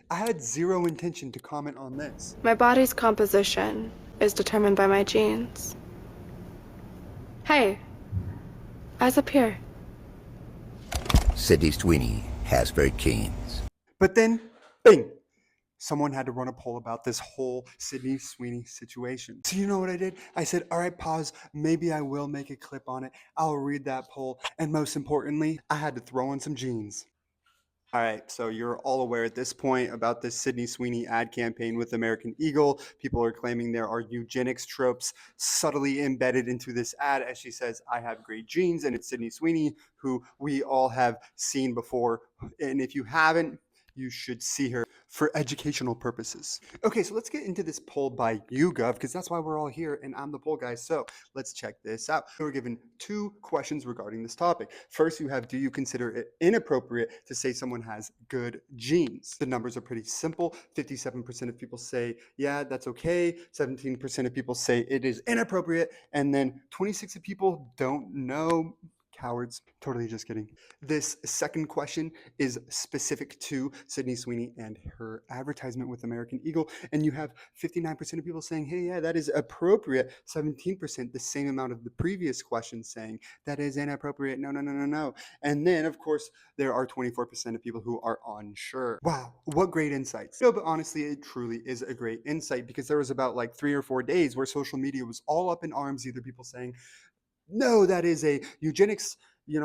I had zero intention to comment on this. My body's composition is determined by my genes. Hey, eyes up here. Sydney Sweeney has very genes. But then, bing! Someone had to run a poll about this whole Sydney Sweeney situation. So you know what I did? I said, all right, pause. Maybe I will make a clip on it. I'll read that poll. And most importantly, I had to throw in some genes. All right, so you're all aware at this point about this Sydney Sweeney ad campaign with American Eagle. People are claiming there are eugenics tropes subtly embedded into this ad as she says, I have great genes, and it's Sydney Sweeney, who we all have seen before. And if you haven't, you should see her for educational purposes. Okay, so let's get into this poll by YouGov, because that's why we're all here, and I'm the poll guy. So let's check this out. We're given two questions regarding this topic. First, you have, do you consider it inappropriate to say someone has good genes? The numbers are pretty simple. 57% of people say, yeah, that's okay. 17% of people say it is inappropriate. And then 26% of people don't know. Cowards. Totally just kidding. This second question is specific to Sydney Sweeney and her advertisement with American Eagle. And you have 59% of people saying, hey, yeah, that is appropriate. 17%, the same amount of the previous question, saying that is inappropriate. No, no, no, no, no. And then, of course, there are 24% of people who are unsure. Wow, what great insights. No, but honestly, it truly is a great insight, because there was about like 3 or 4 days where social media was all up in arms, either people saying, no, that is a eugenics,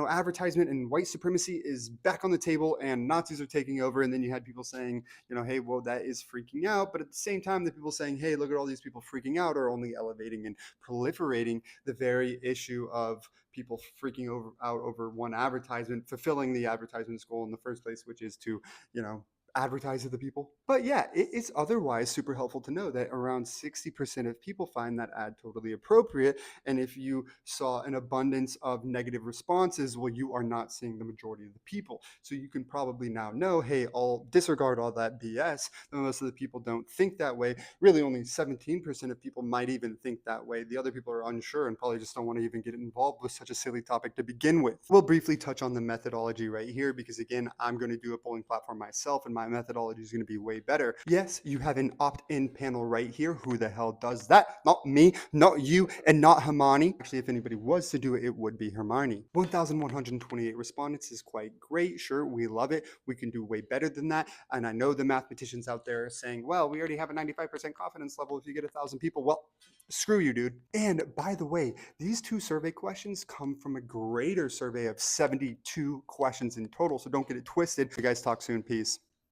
advertisement, and white supremacy is back on the table and Nazis are taking over. And then you had people saying, hey, well, that is freaking out. But at the same time, the people saying, hey, look at all these people freaking out, are only elevating and proliferating the very issue of people freaking out over one advertisement, fulfilling the advertisement's goal in the first place, which is to, advertise to the people. But yeah, it is otherwise super helpful to know that around 60% of people find that ad totally appropriate. And if you saw an abundance of negative responses, well, you are not seeing the majority of the people. So you can probably now know, hey, I'll disregard all that BS. Most of the people don't think that way. Really, only 17% of people might even think that way. The other people are unsure and probably just don't want to even get involved with such a silly topic to begin with. We'll briefly touch on the methodology right here, because again, I'm going to do a polling platform myself, and my methodology is going to be way better. Yes, you have an opt-in panel right here. Who the hell does that? Not me, not you, and not Hermione. Actually, if anybody was to do it, it would be Hermione. 1,128 respondents is quite great. Sure, we love it. We can do way better than that. And I know the mathematicians out there are saying, well, we already have a 95% confidence level if you get 1,000 people. Well, screw you, dude. And by the way, these two survey questions come from a greater survey of 72 questions in total. So don't get it twisted. You guys talk soon. Peace.